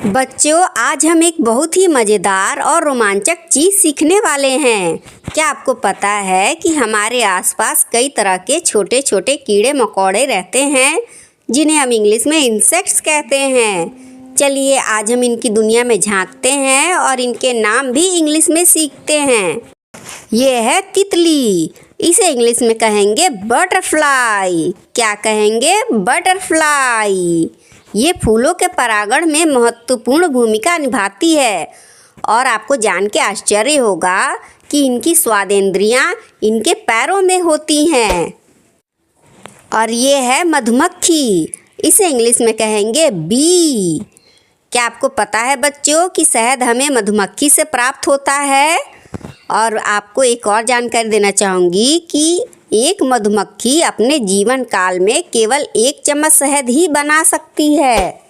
बच्चों, आज हम एक बहुत ही मज़ेदार और रोमांचक चीज़ सीखने वाले हैं। क्या आपको पता है कि हमारे आसपास कई तरह के छोटे छोटे कीड़े मकोड़े रहते हैं जिन्हें हम इंग्लिश में इंसेक्ट्स कहते हैं। चलिए आज हम इनकी दुनिया में झांकते हैं और इनके नाम भी इंग्लिश में सीखते हैं। ये है तितली, इसे इंग्लिश में कहेंगे बटरफ्लाई। क्या कहेंगे? बटरफ्लाई। ये फूलों के परागण में महत्वपूर्ण भूमिका निभाती है और आपको जान के आश्चर्य होगा कि इनकी स्वादेंद्रियां इनके पैरों में होती हैं। और ये है मधुमक्खी, इसे इंग्लिश में कहेंगे बी। क्या आपको पता है बच्चों कि शहद हमें मधुमक्खी से प्राप्त होता है? और आपको एक और जानकारी देना चाहूँगी कि एक मधुमक्खी अपने जीवन काल में केवल 1 चम्मच शहद ही बना सकती है।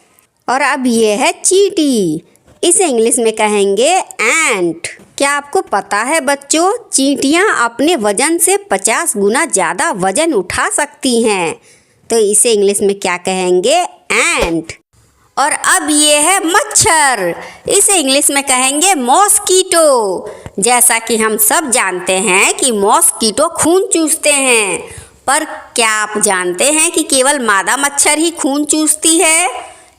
और अब ये है चींटी, इसे इंग्लिश में कहेंगे एंट। क्या आपको पता है बच्चों, चींटियाँ अपने वजन से 50 गुना ज़्यादा वजन उठा सकती हैं। तो इसे इंग्लिश में क्या कहेंगे? एंट। और अब ये है मच्छर, इसे इंग्लिश में कहेंगे मॉस्कीटो। जैसा कि हम सब जानते हैं कि मॉस्कीटो खून चूसते हैं, पर क्या आप जानते हैं कि केवल मादा मच्छर ही खून चूसती है?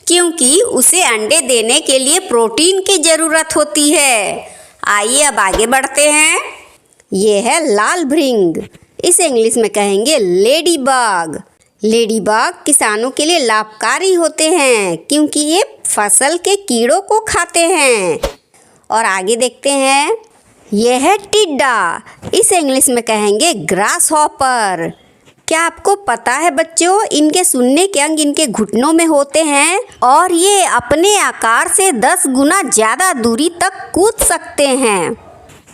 क्योंकि उसे अंडे देने के लिए प्रोटीन की ज़रूरत होती है। आइए अब आगे बढ़ते हैं। ये है लाल भृंग, इसे इंग्लिश में कहेंगे लेडी बग। लेडी बग किसानों के लिए लाभकारी होते हैं क्योंकि ये फसल के कीड़ों को खाते हैं। और आगे देखते हैं, यह है टिड्डा, इसे इंग्लिश में कहेंगे ग्रास हॉपर। क्या आपको पता है बच्चों, इनके सुनने के अंग इनके घुटनों में होते हैं और ये अपने आकार से 10 गुना ज़्यादा दूरी तक कूद सकते हैं।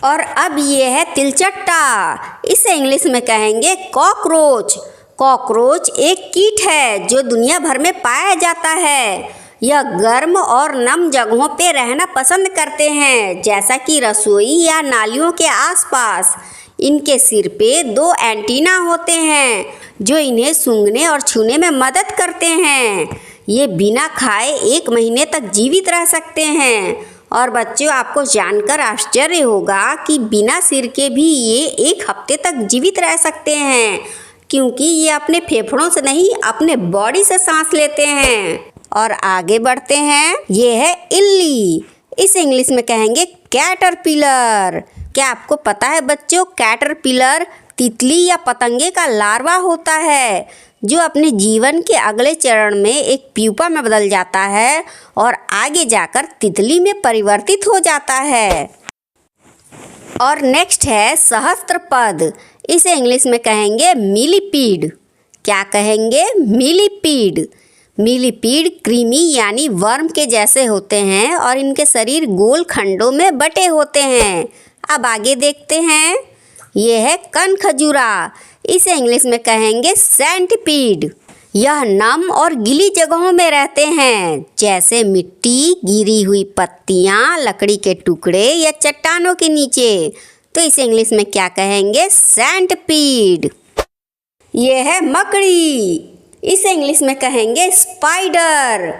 और अब ये है तिलचट्टा, इसे इंग्लिश में कहेंगे कॉकरोच। कॉकरोच एक कीट है जो दुनिया भर में पाया जाता है। यह गर्म और नम जगहों पे रहना पसंद करते हैं, जैसा कि रसोई या नालियों के आसपास। इनके सिर पे 2 एंटीना होते हैं जो इन्हें सूंघने और छूने में मदद करते हैं। ये बिना खाए 1 महीने तक जीवित रह सकते हैं। और बच्चों, आपको जानकर आश्चर्य होगा कि बिना सिर के भी ये 1 हफ्ते तक जीवित रह सकते हैं, क्योंकि ये अपने फेफड़ों से नहीं, अपने बॉडी से सांस लेते हैं। और आगे बढ़ते हैं, ये है इल्ली, इसे इंग्लिश में कहेंगे कैटरपिलर। क्या आपको पता है बच्चों, कैटरपिलर तितली या पतंगे का लार्वा होता है जो अपने जीवन के अगले चरण में एक प्यूपा में बदल जाता है और आगे जाकर तितली में परिवर्तित हो जाता है। और नेक्स्ट है सहस्त्रपद, इसे इंग्लिश में कहेंगे मिलीपीड। क्या कहेंगे? मिलीपीड। मिलीपीड कृमि यानी वर्म के जैसे होते हैं और इनके शरीर गोल खंडों में बटे होते हैं। अब आगे देखते हैं, ये है कनखजूरा, इसे इंग्लिश में कहेंगे सेंटिपीड। यह नम और गीली जगहों में रहते हैं, जैसे मिट्टी, गिरी हुई पत्तियां, लकड़ी के टुकड़े या चट्टानों के नीचे। तो इसे इंग्लिश में क्या कहेंगे? सेंटिपीड। ये है मकड़ी, इसे इंग्लिश में कहेंगे स्पाइडर।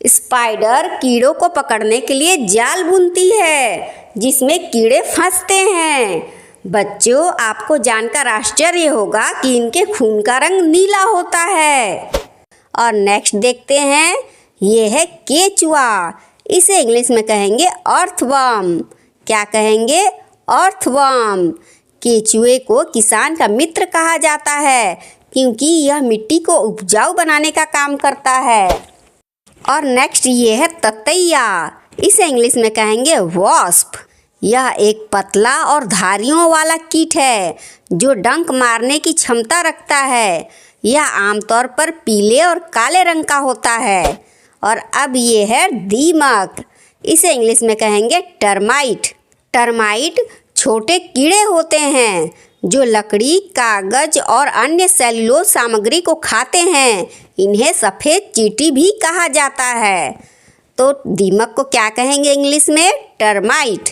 स्पाइडर कीड़ों को पकड़ने के लिए जाल बुनती है जिसमें कीड़े फंसते हैं। बच्चों, आपको जानकर आश्चर्य होगा कि इनके खून का रंग नीला होता है। और नेक्स्ट देखते हैं, ये है केचुआ, इसे इंग्लिश में कहेंगे अर्थवर्म। क्या कहेंगे? अर्थवर्म। केचुए को किसान का मित्र कहा जाता है क्योंकि यह मिट्टी को उपजाऊ बनाने का काम करता है। और नेक्स्ट ये है ततैया, इसे इंग्लिश में कहेंगे वॉस्प। यह एक पतला और धारियों वाला कीट है जो डंक मारने की क्षमता रखता है। यह आमतौर पर पीले और काले रंग का होता है। और अब ये है दीमक, इसे इंग्लिश में कहेंगे टर्माइट। टर्माइट छोटे कीड़े होते हैं जो लकड़ी, कागज और अन्य सेल्यूलोज सामग्री को खाते हैं। इन्हें सफ़ेद चींटी भी कहा जाता है। तो दीमक को क्या कहेंगे इंग्लिश में? टर्माइट।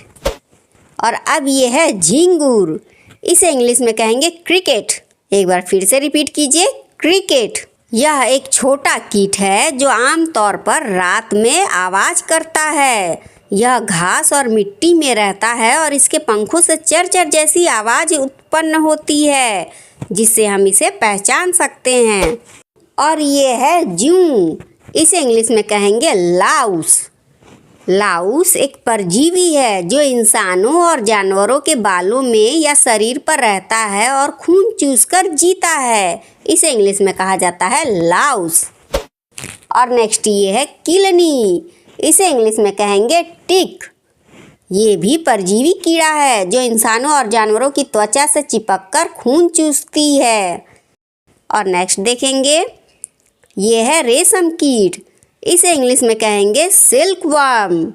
और अब ये है झींगुर, इसे इंग्लिश में कहेंगे क्रिकेट। एक बार फिर से रिपीट कीजिए, क्रिकेट। यह एक छोटा कीट है जो आमतौर पर रात में आवाज़ करता है। यह घास और मिट्टी में रहता है और इसके पंखों से चर-चर जैसी आवाज़ उत्पन्न होती है, जिससे हम इसे पहचान सकते हैं। और ये है जूं। इसे इंग्लिश में कहेंगे लाउस। लाउस एक परजीवी है जो इंसानों और जानवरों के बालों में या शरीर पर रहता है और खून चूसकर जीता है। इसे इंग्लिश में कहा जाता है लाउस। और नेक्स्ट ये है किलनी। इसे इंग्लिश में कहेंगे टिक। ये भी परजीवी कीड़ा है जो इंसानों और जानवरों की त्वचा से चिपककर खून चूसती है। और नेक्स्ट देखेंगे, ये है रेशम कीट। इसे इंग्लिश में कहेंगे सिल्क वर्म।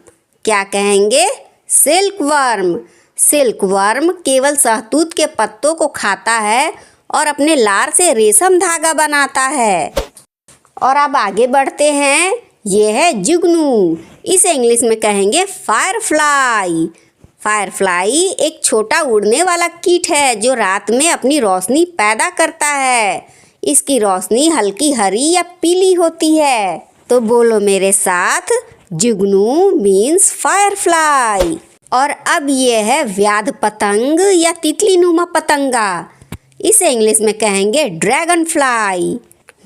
क्या कहेंगे? Silk worm. सिल्क वर्म केवल शहतूत के पत्तों को खाता है और अपने लार से रेशम धागा बनाता है। और अब आगे बढ़ते हैं, ये है जुगनू। इसे इंग्लिश में कहेंगे फायरफ्लाई। फायरफ्लाई एक छोटा उड़ने वाला कीट है जो रात में अपनी रोशनी पैदा करता है। इसकी रोशनी हल्की हरी या पीली होती है। तो बोलो मेरे साथ, जुगनू मीन्स फायरफ्लाई। और अब ये है व्याध पतंग या तितली नुमा पतंगा। इसे इंग्लिश में कहेंगे ड्रैगन फ्लाई।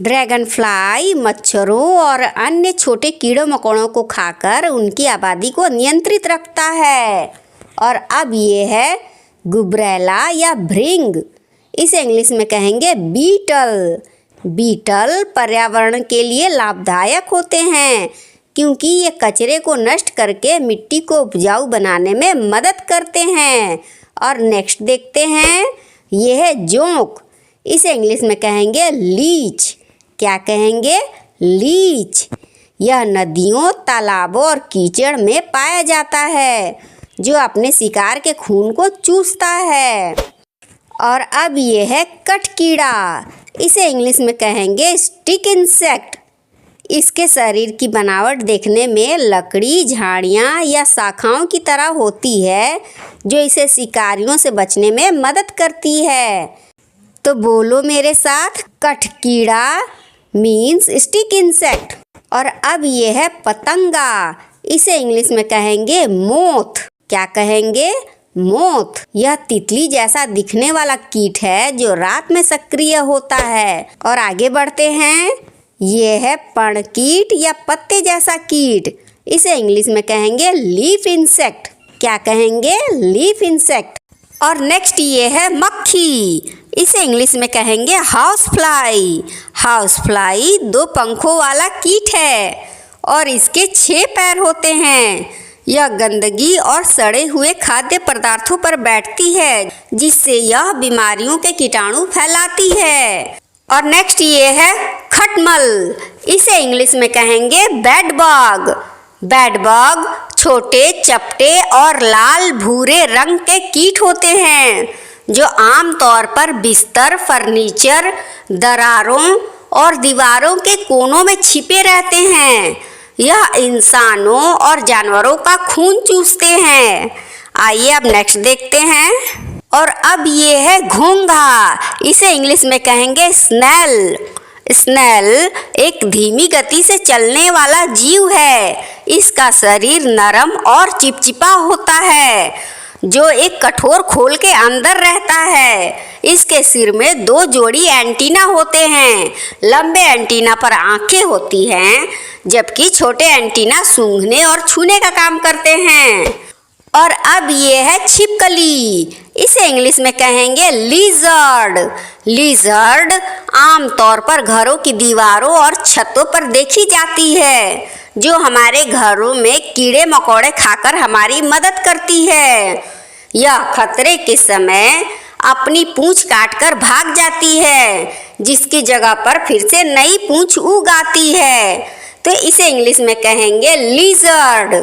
ड्रैगन फ्लाई मच्छरों और अन्य छोटे कीड़ों मकोड़ों को खाकर उनकी आबादी को नियंत्रित रखता है। और अब ये है गुबरैला या भृंग। इसे इंग्लिश में कहेंगे बीटल। बीटल पर्यावरण के लिए लाभदायक होते हैं क्योंकि ये कचरे को नष्ट करके मिट्टी को उपजाऊ बनाने में मदद करते हैं। और नेक्स्ट देखते हैं, ये है जोंक। इसे इंग्लिश में कहेंगे लीच। क्या कहेंगे? लीच। यह नदियों, तालाबों और कीचड़ में पाया जाता है जो अपने शिकार के खून को चूसता है। और अब ये है कठकीड़ा। इसे इंग्लिश में कहेंगे स्टिक इंसेक्ट। इसके शरीर की बनावट देखने में लकड़ी, झाड़ियाँ या शाखाओं की तरह होती है जो इसे शिकारियों से बचने में मदद करती है। तो बोलो मेरे साथ, कठकीड़ा मीन्स स्टिक इंसेक्ट। और अब ये है पतंगा। इसे इंग्लिश में कहेंगे मोथ। क्या कहेंगे? मोथ। यह तितली जैसा दिखने वाला कीट है जो रात में सक्रिय होता है। और आगे बढ़ते हैं, ये है पर्णकीट या पत्ते जैसा कीट। इसे इंग्लिश में कहेंगे लीफ इंसेक्ट। क्या कहेंगे? Leaf insect. और नेक्स्ट ये है मक्खी। इसे इंग्लिश में कहेंगे हाउस फ्लाई। हाउस फ्लाई 2 पंखों वाला कीट है और इसके 6 पैर होते हैं। यह गंदगी और सड़े हुए खाद्य पदार्थों पर बैठती है जिससे यह बीमारियों के कीटाणु फैलाती है। और नेक्स्ट ये है खटमल। इसे इंग्लिश में कहेंगे बेड बग। बेड बग छोटे, चपटे और लाल भूरे रंग के कीट होते हैं जो आमतौर पर बिस्तर, फर्नीचर, दरारों और दीवारों के कोनों में छिपे रहते हैं। यह इंसानों और जानवरों का खून चूसते हैं। आइए अब नेक्स्ट देखते हैं। और अब ये है घोंघा। इसे इंग्लिश में कहेंगे स्नेल। स्नेल एक धीमी गति से चलने वाला जीव है। इसका शरीर नरम और चिपचिपा होता है जो एक कठोर खोल के अंदर रहता है। इसके सिर में 2 जोड़ी एंटीना होते हैं। लंबे एंटीना पर आंखें होती हैं जबकि छोटे एंटीना सूंघने और छूने का काम करते हैं। और अब ये है छिपकली। इसे इंग्लिश में कहेंगे लिजर्ड। लिजर्ड आमतौर पर घरों की दीवारों और छतों पर देखी जाती है जो हमारे घरों में कीड़े मकोड़े खाकर हमारी मदद करती है। यह खतरे के समय अपनी पूंछ काटकर भाग जाती है जिसकी जगह पर फिर से नई पूंछ उग आती है। तो इसे इंग्लिश में कहेंगे लिजर्ड।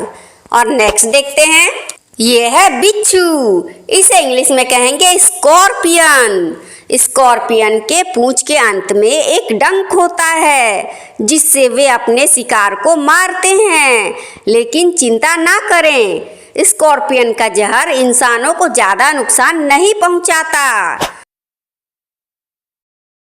और नेक्स्ट देखते हैं, ये है बिच्छू। इसे इंग्लिश में कहेंगे स्कॉर्पियन। स्कॉर्पियन के पूंछ के अंत में एक डंक होता है जिससे वे अपने शिकार को मारते हैं। लेकिन चिंता ना करें, स्कॉर्पियन का जहर इंसानों को ज़्यादा नुकसान नहीं पहुंचाता।